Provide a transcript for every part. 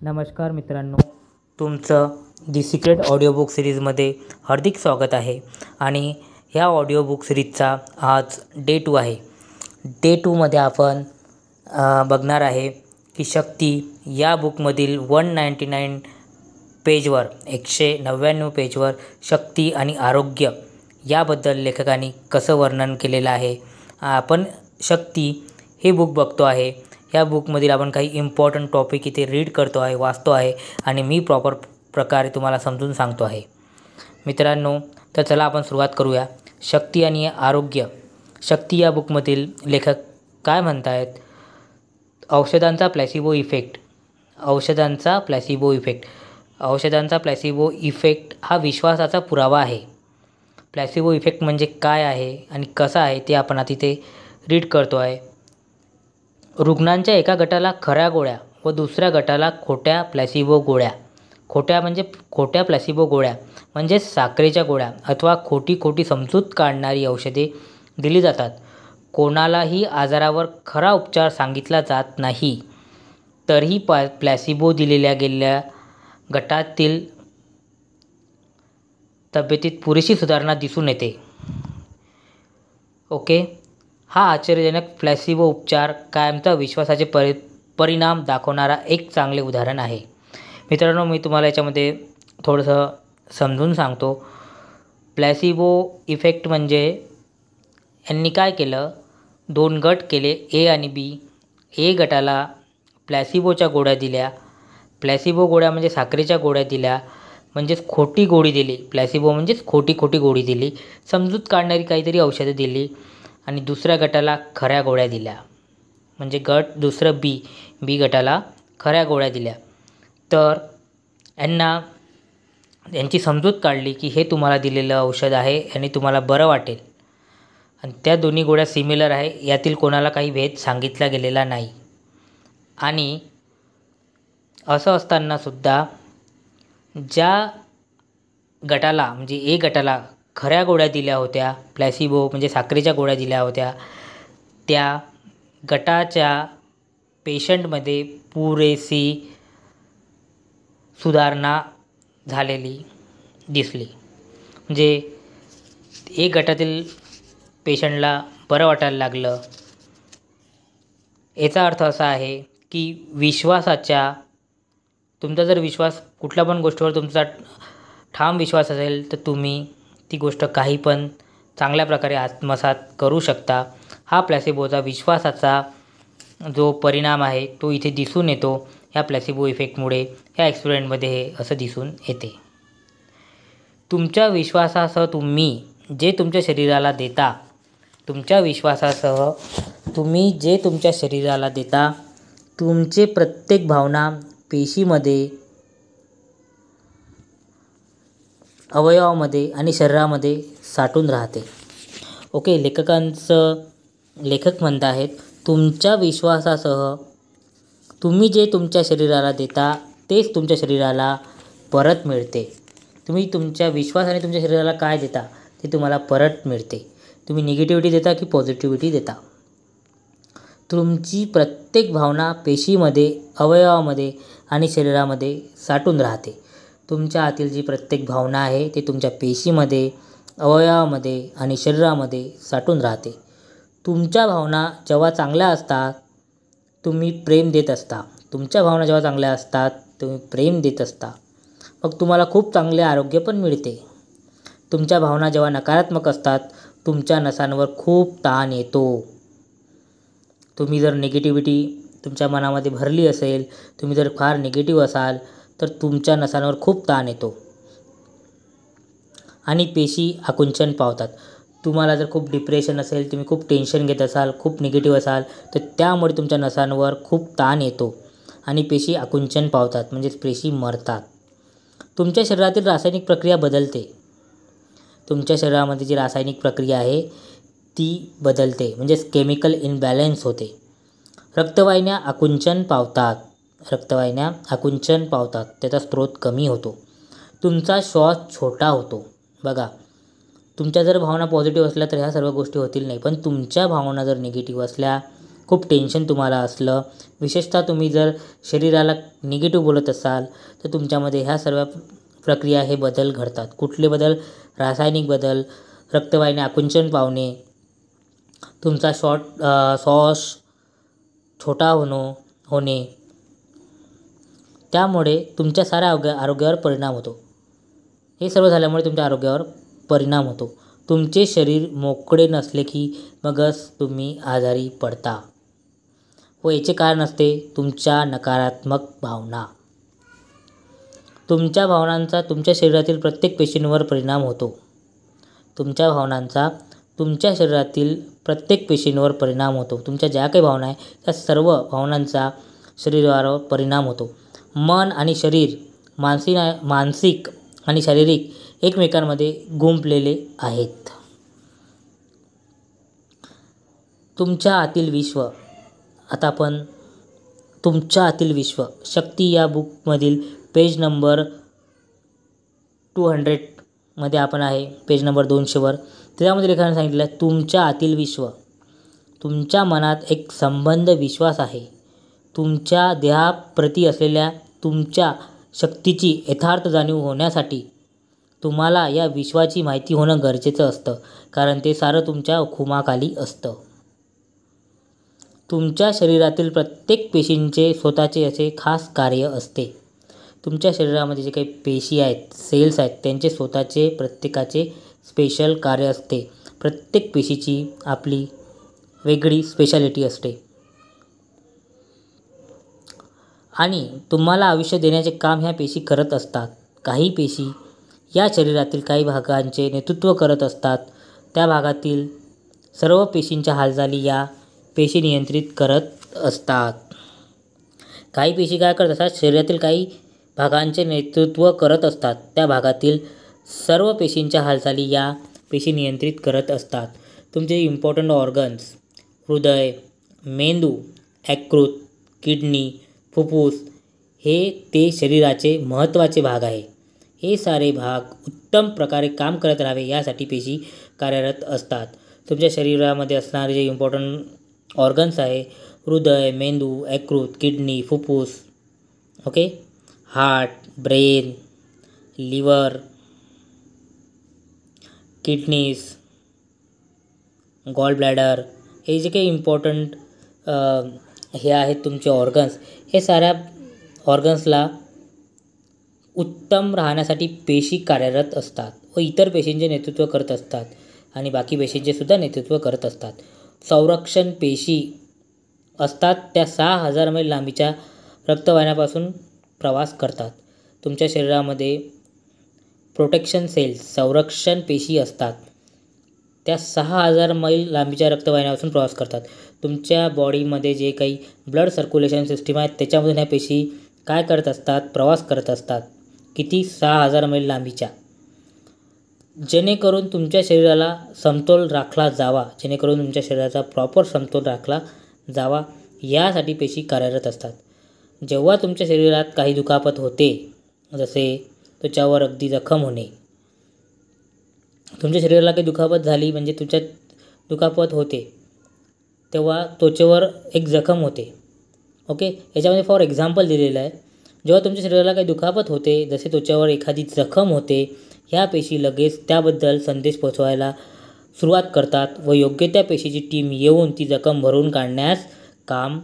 नमस्कार मित्रांनो, तुमचं दी सिक्रेट ऑडिओ बुक सिरीजमध्ये हार्दिक स्वागत आहे. आणि ह्या ऑडिओ बुक सिरीजचा आज डे 2 आहे. डे 2मध्ये आपण बघणार आहे की शक्ती या बुकमधील 199 पेजवर 199 पेजवर शक्ती आणि आरोग्य याबद्दल लेखकांनी कसं वर्णन केलेलं आहे. आपण शक्ती हे बुक बघतो आहे. ह्या बुकमधील आपण काही इम्पॉर्टंट टॉपिक इथे रीड करतो आहे, वाचतो आहे आणि मी प्रॉपर प्रकारे तुम्हाला समजून सांगतो आहे. मित्रांनो, तर चला आपण सुरुवात करूया. शक्ती आणि आरोग्य. शक्ती या बुकमधील लेखक काय म्हणत आहेत? औषधांचा प्लॅसिबो इफेक्ट. औषधांचा प्लॅसिबो इफेक्ट हा विश्वासाचा पुरावा आहे. प्लॅसिबो इफेक्ट म्हणजे काय आहे आणि कसा आहे ते आपण आता इथे रीड करतो आहे. रुग्णांच्या एका गटाला खऱ्या गोळ्या व दुसऱ्या गटाला खोट्या प्लॅसिबो गोळ्या म्हणजे साखरेच्या गोळ्या अथवा खोटी समजूत काढणारी औषधे दिली जातात. कोणालाही आजारावर खरा उपचार सांगितला जात नाही, तरीही प्लॅसिबो दिलेल्या गेलेल्या गटातील तब्येतीत पुरेशी सुधारणा दिसून येते. ओके, हा आश्चर्यजनक प्लॅसिबो उपचार कायमचा विश्वासाचे परिणाम दाखवणारा एक चांगले उदाहरण आहे. मित्रांनो, मी तुम्हाला याच्यामध्ये थोडंसं समजून सांगतो. प्लॅसिबो इफेक्ट म्हणजे यांनी काय केलं, 2 गट केले, ए आणि बी. ए गटाला प्लॅसिबोच्या गोळ्या दिल्या. प्लॅसिबो गोळ्या म्हणजे साखरेच्या गोळ्या दिल्या, म्हणजेच खोटी गोळी दिली. प्लॅसिबो म्हणजेच खोटी गोळी दिली, समजूत काढणारी काहीतरी औषधं दिली. आणि दुसऱ्या गटाला खऱ्या गोळ्या दिल्या, म्हणजे दुसरं बी गटाला खऱ्या गोळ्या दिल्या. तर यांची समजूत काढली की हे तुम्हाला दिलेलं औषध आहे आणि तुम्हाला बरं वाटेल. आणि त्या दोन्ही गोळ्या सिमिलर आहे, यातील कोणाला काही भेद सांगितला गेलेला नाही. आणि असं असतानासुद्धा ज्या गटाला म्हणजे ए गटाला खऱ्या गोळ्या दिल्या होत्या, प्लॅसिबो म्हणजे साखरेच्या गोळ्या दिल्या होत्या, त्या गटाच्या पेशंटमध्ये पुरेशी सुधारणा झालेली दिसली. म्हणजे एक गटातील पेशंटला बरं वाटायला लागलं. याचा अर्थ असा आहे की तुमचा जर विश्वास कुठल्या पण गोष्टीवर तुमचा ठाम विश्वास असेल तर तुम्ही ती गोष्ट काही पण चांगल्या प्रकारे आत्मसात करू शकता. हा प्लॅसिबोचा विश्वासाचा जो परिणाम आहे तो इथे दिसून येतो. ह्या प्लॅसिबो इफेक्टमुळे ह्या एक्सपेरिमेंटमध्ये हे असं दिसून येते. तुमच्या विश्वासासह तुम्ही जे तुमच्या शरीराला देता, तुमचे प्रत्येक भावना पेशीमध्ये, अवयवामध्ये आणि शरीरामध्ये साठून राहते. ओके, लेखक म्हणत आहेत, तुमच्या विश्वासासह तुम्ही जे तुमच्या शरीराला देता तेच तुमच्या शरीराला परत मिळते. तुम्ही तुमच्या विश्वासाने तुमच्या शरीराला काय देता ते तुम्हाला परत मिळते. तुम्ही निगेटिव्हिटी देता की पॉझिटिव्हिटी देता. तुमची प्रत्येक भावना पेशीमध्ये, अवयवामध्ये आणि शरीरामध्ये साठून राहते. तुमच्या आतील जी प्रत्येक भावना आहे ते तुमच्या पेशीमध्ये, अवयवामध्ये आणि शरीरामध्ये साठून राहते. तुमच्या भावना जेव्हा चांगल्या असतात तुम्ही प्रेम देत असता. मग तुम्हाला खूप चांगले आरोग्य पण मिळते. तुमच्या भावना जेव्हा नकारात्मक असतात तुमच्या नसांवर खूप ताण येतो. तुम्ही जर निगेटिव्हिटी तुमच्या मनामध्ये भरली असेल, तुम्ही जर फार निगेटिव्ह असाल तर तुमच्या नसांवर खूप ताण येतो आणि पेशी आकुंचन पावतात. तुम्हाला जर खूप डिप्रेशन असेल, तुम्ही खूप टेन्शन घेत असाल, खूप निगेटिव्ह असाल तर त्यामुळे तुमच्या नसांवर खूप ताण येतो आणि पेशी आकुंचन पावतात, म्हणजेच पेशी मरतात. तुमच्या शरीरातील रासायनिक प्रक्रिया बदलते. तुमच्या शरीरामध्ये जी रासायनिक प्रक्रिया आहे ती बदलते, म्हणजेच केमिकल इनबॅलन्स होते. रक्तवाहिन्या आकुंचन पावतात, त्याचा स्रोत कमी होतो. तुमचा श्वास छोटा होतो. बघा, तुमच्या जर भावना पॉझिटिव्ह असल्या तर ह्या सर्व गोष्टी होतील नाही, पण तुमच्या भावना जर निगेटिव्ह असल्या खूप टेन्शन तुम्हाला असलं, विशेषतः तुम्ही जर शरीराला निगेटिव्ह बोलत असाल तर तुमच्यामध्ये ह्या सर्व प्रक्रिया हे बदल घडतात. कुठले बदल? रासायनिक बदल, रक्तवाहिन्या आकुंचन पावणे, तुमचा श्वास छोटा होणे, त्यामुळे तुमच्या साऱ्या आरोग्यावर परिणाम होतो. हे सर्व झाल्यामुळे तुमच्या आरोग्यावर परिणाम होतो. तुमचे शरीर मोकळे नसले की मगच तुम्ही आजारी पडता व याचे कारण असते तुमच्या नकारात्मक भावना. तुमच्या भावनांचा तुमच्या शरीरातील प्रत्येक पेशींवर परिणाम होतो. तुमच्या भावनांचा तुमच्या शरीरातील प्रत्येक पेशींवर परिणाम होतो. तुमच्या ज्या काही भावना आहे त्या सर्व भावनांचा शरीरावर परिणाम होतो. मन आणि शरीर मानसिक आणि शारीरिक एकमेकांमध्ये गुंफलेले आहेत. तुमच्या आतील विश्व. आता आपण तुमच्या आतील विश्व शक्ती या बुकमधील पेज नंबर 200 मध्ये आपण आहे, पेज नंबर 200वर. त्यामध्ये लेखकाने सांगितलं आहे, तुमच्या आतील विश्व. तुमच्या मनात एक संबंध विश्वास आहे. तुमच्या देहाप्रती असलेल्या तुमच्या शक्तीची यथार्थ जाणीव होण्यासाठी तुम्हाला या विश्वाची माहिती होणं गरजेचं असतं, कारण ते सारं तुमच्या हुकुमाखाली असतं. तुमच्या शरीरातील प्रत्येक पेशींचे स्वतःचे असे खास कार्य असते. तुमच्या शरीरामध्ये जे काही पेशी आहेत, सेल्स आहेत, त्यांचे स्वतःचे प्रत्येकाचे स्पेशल कार्य असते. प्रत्येक पेशीची आपली वेगळी स्पेशालिटी असते आणि तुम्हाला आयुष्य देण्याचे काम ह्या पेशी करत असतात. काही पेशी या शरीरातील काही भागांचे नेतृत्व करत असतात. त्या भागातील सर्व पेशींच्या हालचाली या पेशी नियंत्रित करत असतात. काही पेशी काय करत असतात? शरीरातील काही भागांचे नेतृत्व करत असतात. त्या भागातील सर्व पेशींच्या हालचाली या पेशी नियंत्रित करत असतात. तुमचे इम्पॉर्टंट ऑर्गन्स, हृदय, मेंदू, यकृत, किडनी, फुफ्फुस हे ते शरीराचे महत्त्वाचे भाग आहे. हे सारे भाग उत्तम प्रकारे काम करत राहावे यासाठी पेशी कार्यरत असतात. तुमच्या शरीरामध्ये असणारे जे इम्पॉर्टंट ऑर्गन्स आहे, हृदय, मेंदू, यकृत, किडनी, फुफ्फुस, okay, heart, brain, liver, kidneys, gall bladder, हे जे काही इम्पॉर्टंट हे आहेत तुमचे ऑर्गन्स, हे साऱ्या ऑर्गन्सला उत्तम राहण्यासाठी पेशी कार्यरत असतात व इतर पेशींचे नेतृत्व करत असतात आणि बाकी पेशींचे सुद्धा नेतृत्व करत असतात. संरक्षण पेशी असतात त्या 6000 मैल लांबीच्या रक्तवाहिन्यापासून प्रवास करतात. तुमच्या शरीरामध्ये प्रोटेक्शन सेल्स, संरक्षण पेशी असतात. त्या 6000 मैल लांबीच्या रक्तवाहिन्यापासून प्रवास करतात. तुमच्या बॉडीमध्ये जे काही ब्लड सर्क्युलेशन सिस्टीम आहे त्याच्यामधून ह्या पेशी काय करत असतात? प्रवास करत असतात. किती? 6000 मैल लांबीच्या. जेणेकरून तुमच्या शरीराला समतोल राखला जावा, जेणेकरून तुमच्या शरीराचा प्रॉपर समतोल राखला जावा यासाठी पेशी कार्यरत असतात. जेव्हा तुमच्या शरीरात काही दुखापत होते, जसे त्वचावर अगदी जखम होणे, तुमच्या शरीराला काही दुखापत झाली म्हणजे तुमच्या दुखापत होते तेव्हा त्वचेवर एक जखम होते. ओके, याच्यामध्ये फॉर एक्झाम्पल दिलेलं आहे. जेव्हा तुमच्या शरीराला काही दुखापत होते, जसे त्वचेवर एखादी जखम होते, ह्या पेशी लगेच त्याबद्दल संदेश पोहोचवायला सुरुवात करतात व योग्य त्या पेशीची टीम येऊन ती जखम भरून काढण्यास काम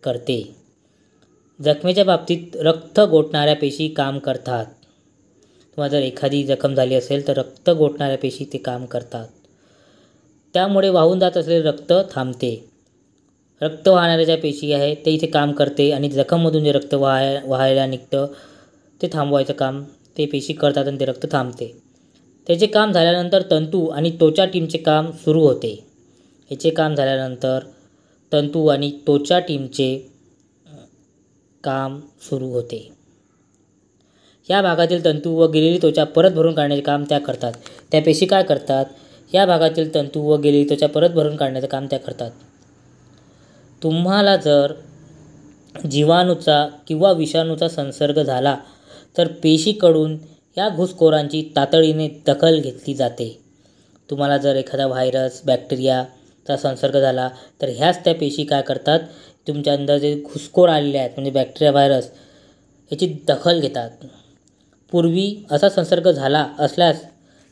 करते. जखमेच्या बाबतीत रक्त गोठणाऱ्या पेशी काम करतात. तुम्हाला जर एखादी जखम झाली असेल तर रक्त गोठणाऱ्या पेशी ते काम करतात. त्यामुळे वाहून जात असलेले रक्त थांबते. रक्त वाहणाऱ्या ज्या पेशी आहे ते इथे काम करते आणि जखममधून जे रक्त वाहायला निघतं ते थांबवायचं काम ते पेशी करतात आणि ते रक्त थांबते. त्याचे काम झाल्यानंतर तंतू आणि त्वचा टीमचे काम सुरू होते. याचे काम झाल्यानंतर तंतू आणि त्वचा टीमचे काम सुरू होते. या भागातील तंतू व गेलेली त्वचा परत भरून काढण्याचे काम त्या करतात. त्या पेशी काय करतात? या भागातील तंतू व गेलेली त्वचा परत भरून काढण्याचे काम त्या करतात. तुम्हाला जर जीवाणूचा किंवा विषाणूचा संसर्ग झाला तर पेशीकडून या घुसखोरांची तातडीने दखल घेतली जाते. तुम्हाला जर एखादा व्हायरस, बॅक्टेरिया चा संसर्ग झाला तर ह्याच त्या पेशी काय करतात, तुमच्या अंदर जे घुसखोर आलेले आहेत म्हणजे बॅक्टेरिया व्हायरस याची दखल घेतात. पूर्वी असा संसर्ग झाला असल्यास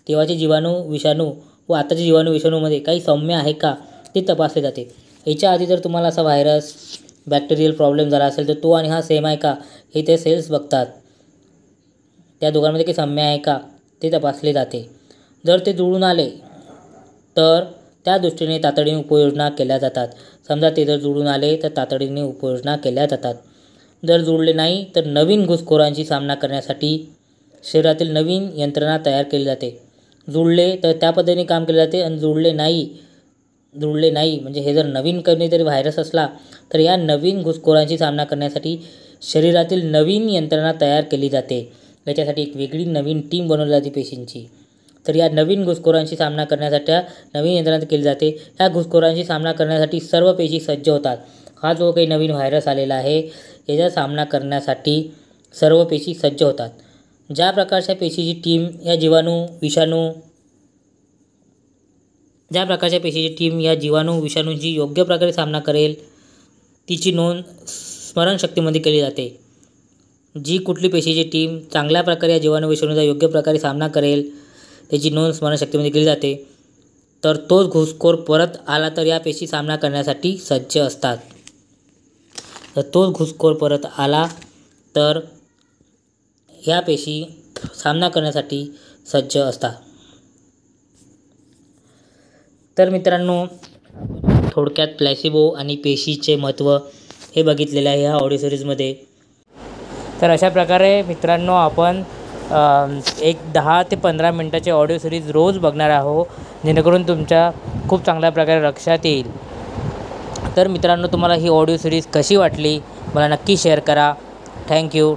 तेव्हाचे जीवाणू विषाणू व आताचे जीवाणू विषाणूमध्ये काही साम्य आहे का ते तपासले जाते. याच्या आधी जर तुम्हाला असा व्हायरस बॅक्टेरियल प्रॉब्लेम झाला असेल तर तो आणि हा सेम आहे का हे ते सेल्स बघतात. त्या दोघांमध्ये काही साम्य आहे का ते तपासले जाते. जर ते जुळून आले तर त्या दृष्टीने तातडीने उपाययोजना केल्या जातात. समजा ते जर जुळून आले तर तातडीने उपाययोजना केल्या जातात. जर जुळले नाही तर नवीन घुसखोरांशी सामना करण्यासाठी शरीरातील नवीन यंत्रणा तयार केली जाते. जुळले तर त्या पद्धतीने काम केले जाते आणि जुळले नाही म्हणजे हे जर नवीन कोणीतरी व्हायरस असला तर या नवीन घुसखोरांशी सामना करण्यासाठी शरीरातील नवीन यंत्रणा तयार केली जाते. याच्यासाठी एक वेगळी नवीन टीम बनवली जाते पेशींची. तर या नवीन घुसखोरांशी सामना करण्यासाठी नवीन यंत्रणा केली जाते. ह्या घुसखोरांशी सामना करण्यासाठी सर्व पेशी सज्ज होतात. हा जो काही नवीन व्हायरस आलेला आहे याचा सामना करण्यासाठी सर्व पेशी सज्ज होतात. ज्या प्रकारच्या पेशीची टीम या जीवाणू विषाणूंची योग्य प्रकारे सामना करेल तिची नोंद स्मरणशक्तीमध्ये केली जाते. जी कुठली पेशीची टीम चांगल्या प्रकारे या जीवाणू विषाणूचा योग्य प्रकारे सामना करेल त्याची नोंद स्मरणशक्तीमध्ये केली जाते. तर तोच घुसखोर परत आला तर या पेशी सामना करण्यासाठी सज्ज असतात. तर तोच घुसखोर परत आला तर ह्या पेशी सामना करण्यासाठी सज्ज असतात. तर मित्रांनो, थोडक्यात प्लॅसिबो आणि पेशीचे महत्त्व हे बघितलेले आहे ह्या ऑडिओ सिरीजमध्ये. तर अशा प्रकारे मित्रांनो आपण एक 10 ते 15 मिनटाचे ऑडिओ सिरीज रोज बघणार आहोत जेणेकरून तुमच्या खूप चांगल्या प्रकारे लक्षात येईल. तर मित्रांनो, तुम्हाला ही ऑडिओ सिरीज कशी वाटली मला नक्की शेअर करा. थँक्यू.